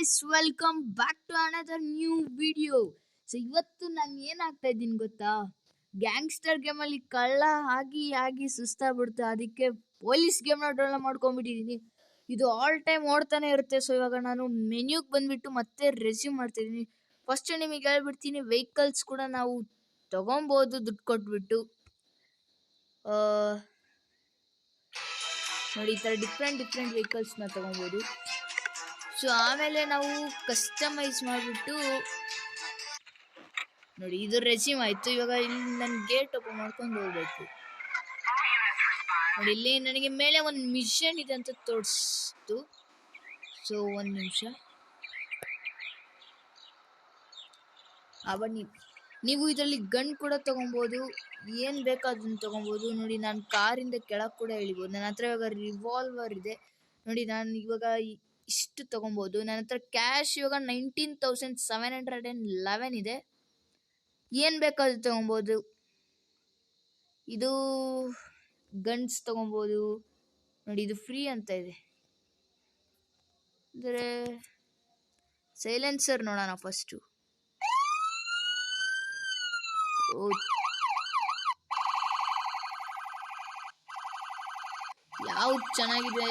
guys, welcome back to another new video. So ಇವತ್ತು ನಾನು ಏನಾಗ್ತಾ ಇದ್ದೀನಿ ಗೊತ್ತಾ, ಗ್ಯಾಂಗ್ಸ್ಟರ್ ಗೇಮ್ ಅಲ್ಲಿ ಕಳ್ಳ ಆಗಿ ಸುಸ್ತಾಗ್ಬಿಡ್ತು. ಅದಕ್ಕೆ ಪೊಲೀಸ್ ಗೇಮ್ ನ ಡೌನ್ಲೋಡ್ ಮಾಡ್ಕೊಂಡ್ಬಿಟ್ಟಿದ್ದೀನಿ. ಇದು ಆಲ್ ಟೈಮ್ ಓಡ್ತಾನೆ ಇರುತ್ತೆ. ಸೊ ಇವಾಗ ನಾನು ಮೆನ್ಯೂಗೆ ಬಂದ್ಬಿಟ್ಟು ಮತ್ತೆ ರೆಸ್ಯೂಮ್ ಮಾಡ್ತಾ ಇದ್ದೀನಿ. ಫಸ್ಟ್ ನಿಮಗೆ ಹೇಳ್ಬಿಡ್ತೀನಿ, ವೆಹಿಕಲ್ಸ್ ಕೂಡ ನಾವು ತಗೊಬೋದು ದುಡ್ಡು ಕೊಟ್ಬಿಟ್ಟು. ನೋಡಿ, ಈ ಥರ ಡಿಫ್ರೆಂಟ್ ವೆಹಿಕಲ್ಸ್ನ ತಗೊಬೋದು. ಸೊ ಆಮೇಲೆ ನಾವು ಕಸ್ಟಮೈಸ್ ಮಾಡಿಬಿಟ್ಟು ನೋಡಿ, ಇದು ರೆಸ್ಯೂಮ್ ಆಯಿತು. ಇವಾಗ ಇಲ್ಲಿ ನನ್ನ ಗೇಟ್ ಓಪನ್ ಮಾಡ್ಕೊಂಡು ಹೋಗ್ಬೇಕು. ನೋಡಿ, ಇಲ್ಲಿ ನನಗೆ ಮೇಲೆ ಒಂದು ಮಿಷನ್ ಇದೆ ಅಂತ ತೋರಿಸ್ತು. ಸೊ ಒಂದು ನಿಮಿಷ, ಬನ್ನಿ. ನೀವು ಇದರಲ್ಲಿ ಗನ್ ಕೂಡ ತಗೊಬೋದು, ಏನು ಬೇಕೋ ಅದನ್ನು ತಗೊಬೋದು. ನೋಡಿ, ನಾನು ಕಾರಿಂದ ಕೆಳಗೆ ಕೂಡ ಇಳಿಬೋದು. ನನ್ನ ಹತ್ರ ಇವಾಗ ರಿವಾಲ್ವರ್ ಇದೆ. ನೋಡಿ, ನಾನು ಇವಾಗ ಇಷ್ಟು ತಗೊಬೋದು. ನನ್ನ ಹತ್ರ ಕ್ಯಾಶ್ ಇವಾಗ 19,711 ಇದೆ. ಏನು ಬೇಕೋ ಅದು ತಗೊಬೋದು. ಇದು ಗನ್ಸ್ ತಗೊಬೋದು. ನೋಡಿ, ಇದು ಫ್ರೀ ಅಂತ ಇದೆ. ಅಂದರೆ ಸೈಲೆನ್ಸರ್ ನೋಡೋಣ ಫಸ್ಟು. ಯಾವ್ದು ಚೆನ್ನಾಗಿದೆ?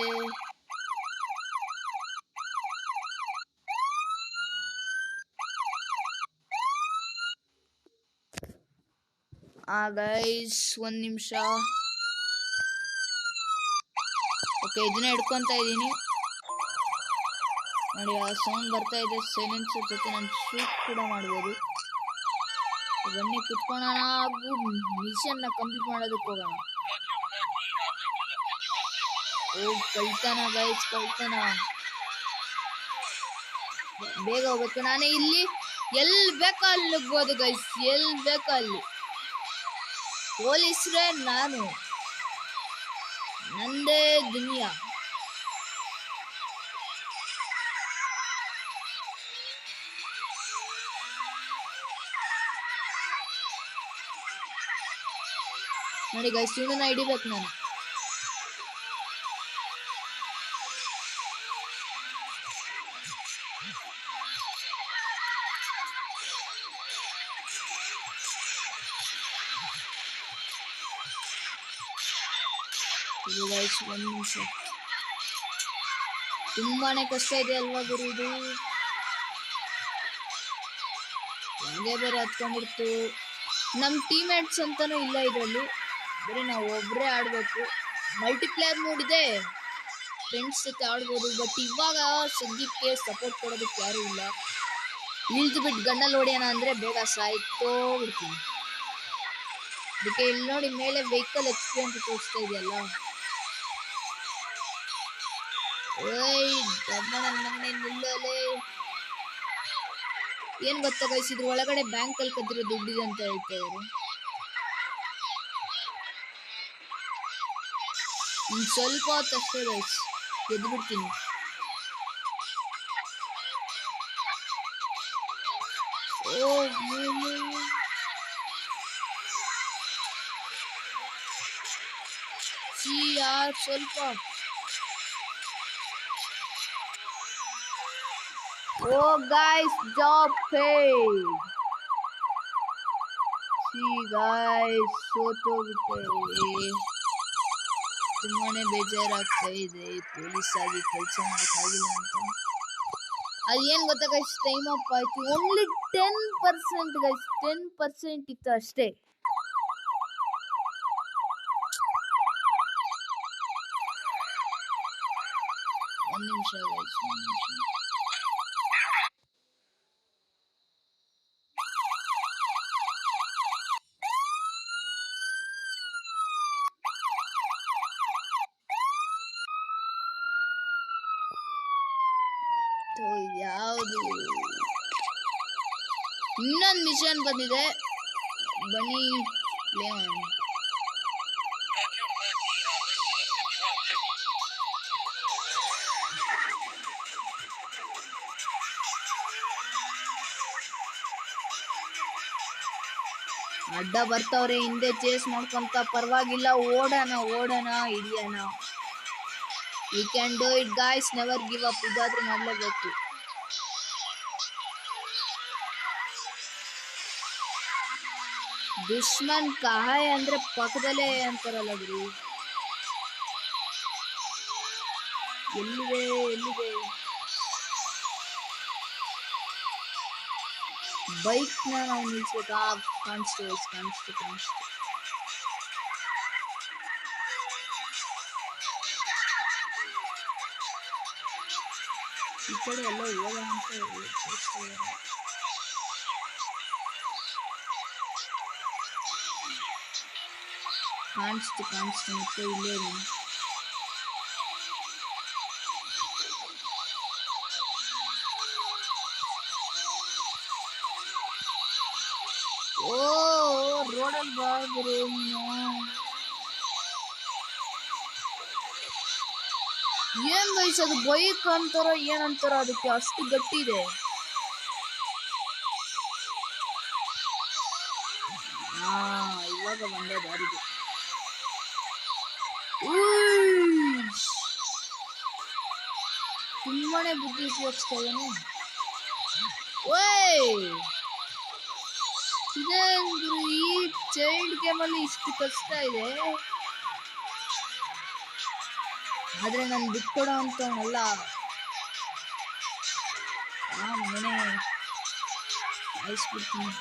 ಗೈಸ್ ಒಂದು ನಿಮಿಷ. ಓಕೆ, ಇದನ್ನ ಹಿಡ್ಕೊತಾ ಇದ್ದೀನಿ. ನೋಡಿ, ಆ ಸೌಂಡ್ ಬರ್ತಾ ಇದೆ. ಸೈಲೆನ್ಸರ್ ಜೊತೆ ನಾನು ಶೂಟ್ ಕೂಡ ಮಾಡ್ಬೋದು. ಬನ್ನಿ ಕುತ್ಕೊಳ್ಳೋಣ ಹಾಗೂ ಮಿಷನ್ನ ಕಂಪ್ಲೀಟ್ ಮಾಡೋದಕ್ಕೆ ಹೋಗೋಣ. ಕಳ್ತಾನ ಗೈಸ್, ಕಳ್ತಾನ. ಬೇಗ ಹೋಗ್ಬೇಕು. ನಾನು ಇಲ್ಲಿ ಎಲ್ಲಿ ಬೇಕೋ ಅಲ್ಲಿ ನುಗ್ಬೋದು ಗೈಸ್, ಎಲ್ಲಿ ಬೇಕೋ ಅಲ್ಲಿ. ಪೊಲೀಸ್ರೇ ನಾನು, ನಂದೇ ದುನಿಯಾ. ನೋಡಿ ಗೈಸ್, ಇವನನ್ನ ಹಿಡಿಬೇಕು ನಾನು. ಒಂದು ನಿಮಿಷ. ತುಂಬಾನೇ ಕಷ್ಟ ಇದೆ ಅಲ್ವಾ ಗುರು ಇದು? ಹಾಗೆ ಬೇರೆ ಹತ್ಕೊಂಡ್ಬಿಡ್ತು. ನಮ್ಮ ಟೀಮ್ಮೇಟ್ಸ್ ಅಂತಾನೂ ಇಲ್ಲ ಇದರಲ್ಲಿ, ಬರೀ ನಾವು ಒಬ್ಬರೇ ಆಡಬೇಕು. ಮಲ್ಟಿಪ್ಲೇಯರ್ ನೋಡಿದೆ, ಫ್ರೆಂಡ್ಸ್ ಜೊತೆ ಆಡ್ಬೋದು. ಬಟ್ ಇವಾಗ ಸದ್ಯಕ್ಕೆ ಸಪೋರ್ಟ್ ಕೊಡೋದಕ್ಕೆ ಯಾರೂ ಇಲ್ಲ. ಇಳಿದು ಬಿಟ್ಟು ಗಣ್ಣಲ್ಲಿ ಹೊಡೆಯೋಣ ಅಂದರೆ ಬೇಗ ಸಾಯ್ತೋ ಬಿಡ್ತೀನಿ. ಅದಕ್ಕೆ ಇಲ್ಲಿ ನೋಡಿ, ಮೇಲೆ ವೆಹಿಕಲ್ ಎಕ್ಸ್ಪಿ ಅಂತ ತೋರಿಸ್ತಾ ಇದೆಯಲ್ಲ. ಏನ್ ಗೊತ್ತಾ ಗೈಸ್, ಇದ್ರ ಒಳಗಡೆ ಬ್ಯಾಂಕ್ ಅಲ್ಲಿ ಕದ್ದಿರೋ ದುಡ್ಡಿದೆ ಅಂತ ಹೇಳ್ತಾ ಇದ್ದಾರೆ. ಇನ್ ಸ್ವಲ್ಪ ಹೊತ್ತಷ್ಟೇ ಗೈಸ್, ಗೆದ್ದು ಬಿಡ್ತೀನಿ. ಯಾರ್ ಸ್ವಲ್ಪ. Guys, job paid. See guys, ಸೋತೋಗ್ಬಿಟ್ಟೆ. ತುಂಬಾನೇ ಬೇಜಾರಾಗ್ತಾ ಇದೆ ಪೊಲೀಸ್ ಆಗಿ ಕೆಲಸ ಮಾಡೋಕ್ಕಾಗಿಲ್ಲ ಅಂತ. ಅದು ಏನು ಗೊತ್ತಾ ಗೈಸ್, ಟೈಮ್ ಅಪ್ ಆಯ್ತು. ಓನ್ಲಿ 10% ಗೈಸ್, 10% ಇತ್ತು ಅಷ್ಟೇ. ಒಂದು ನಿಮಿಷ ಗೈಸ್, ಒಂದು ನಿಮಿಷ. ಯಾವುದು ಇನ್ನೊಂದು ಮಿಷನ್ ಬಂದಿದೆ, ಬನ್ನಿ ಪ್ಲೇ ಮಾಡೋಣ. ಅಡ್ಡ ಬರ್ತಾವ್ರೆ, ಹಿಂದೆ ಚೇಸ್ ಮಾಡ್ಕೊಂತ. ಪರವಾಗಿಲ್ಲ, ಓಡೋಣ ಹಿಡಿಯೋಣ. We can do it guys, never give up. ಇದಾದ್ರೂ ಮಾಡಲೇಬೇಕು. ದುಶ್ಮನ್ ಕಹಾಯ ಅಂದ್ರೆ ಪಕ್ಕದಲ್ಲೇ ಅಂತಾರಲ್ಲ ಗುರು. ಎಲ್ಲಿದೆ ಎಲ್ಲಿದೆ ಬೈಕ್ ನ ನಾವು ನಿಲ್ಸ್ಬೇಕಾ? ಕಾಣಿಸ್ತು ಕಾಣಿಸ್ತು ಕಾಣಿಸ್ತು. ಈ ಕಡೆ ಎಲ್ಲ ಹೋದ ಅಂತ ಕಾಣಿಸ್ತು ಕಾಣಿಸ್ತು. ಮತ್ತೆ ಇಲ್ಲೇ ಓ ರೋಡಲ್ಲಿ ಬಾಗುರು. ಏನ್ ಬಯಸೋದು? ಬೈಕ್ ಅಂತಾರೋ ಏನಂತಾರೋ ಅದಕ್ಕೆ ಅಷ್ಟು ಗಟ್ಟಿ ಇದೆ. ಇವಾಗ ಬಂದೆ ದಾರಿಗೆ. ತುಂಬಾನೇ ಬುದ್ಧಿ ಉಪಯೋಗಿಸ್ತಾ ಇದ್ದಾನೆ. ಇದೇಂದ್ರು ಈ ಚೈಲ್ಡ್ ಗೇಮ್ ಅಲ್ಲಿ ಇಷ್ಟು ಕಷ್ಟ ಇದೆ, ಆದ್ರೆ ನಾನು ಬಿಟ್ಕೊಡೋ ಅಂತವನಲ್ಲ. ಮನೆ ಆಯಿಸ್ಬಿಡ್ತೀನಿ.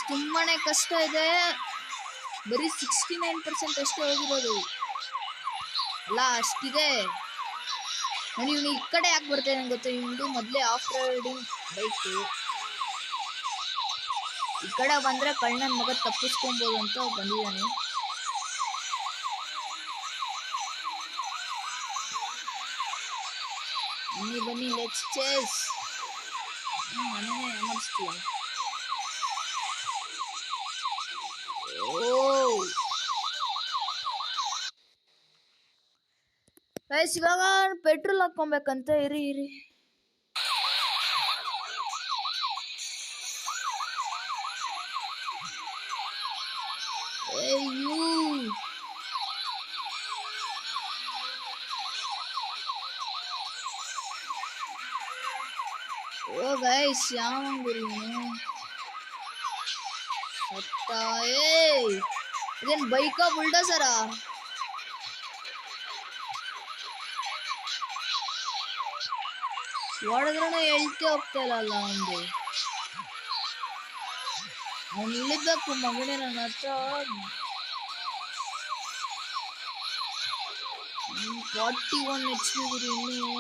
ತುಂಬಾನೇ ಕಷ್ಟ ಇದೆ. ಬರೀ 69% ಅಷ್ಟೇ ಹೋಗಿರೋದು. ಅಲ್ಲ ಅಷ್ಟಿದೆ. ನಾನು ಇವನು ಈ ಕಡೆ ಯಾಕೆ ಬರ್ತೇನೆ ಗೊತ್ತಾ? ಇವನು ಮೊದಲೇ ಆಫ್ ರೈಡಿಂಗ್ ಬೈಕು. ಈ ಕಡೆ ಬಂದ್ರೆ ಕಳ್ಳನ ಮಗ ತಪ್ಪಿಸ್ಕೊಬೋದು ಅಂತ ಬಂದಿದ್ದಾನೆ. ಬನ್ನಿ ಬನ್ನಿ, ಲೆಟ್ಸ್ ಚೇಸ್. ಮನೆನೇ ಅಮರ್ಸ್ತೀಯ. ಇವಾಗ ಪೆಟ್ರೋಲ್ ಹಾಕೊಬೇಕಂತ. ಇರಿ ಓ ಗೈಸ್, ಯಾವಂಗುರಿ ಇದೇನ್ ಬೈಕಾ ಬುಲ್ಡೋಸರಾ? ಹೊಡೆದ್ರೂ ಹೇಳ್ತಿ ಹೋಗ್ತಾ ಇಲ್ಲ ಅವನಿಗೆ. ಅವನು ಇಳಿಬೇಕು ಮಗನೇ ನನ್ನ ಹತ್ರ. 41 HP ಗುರು. ಇನ್ನು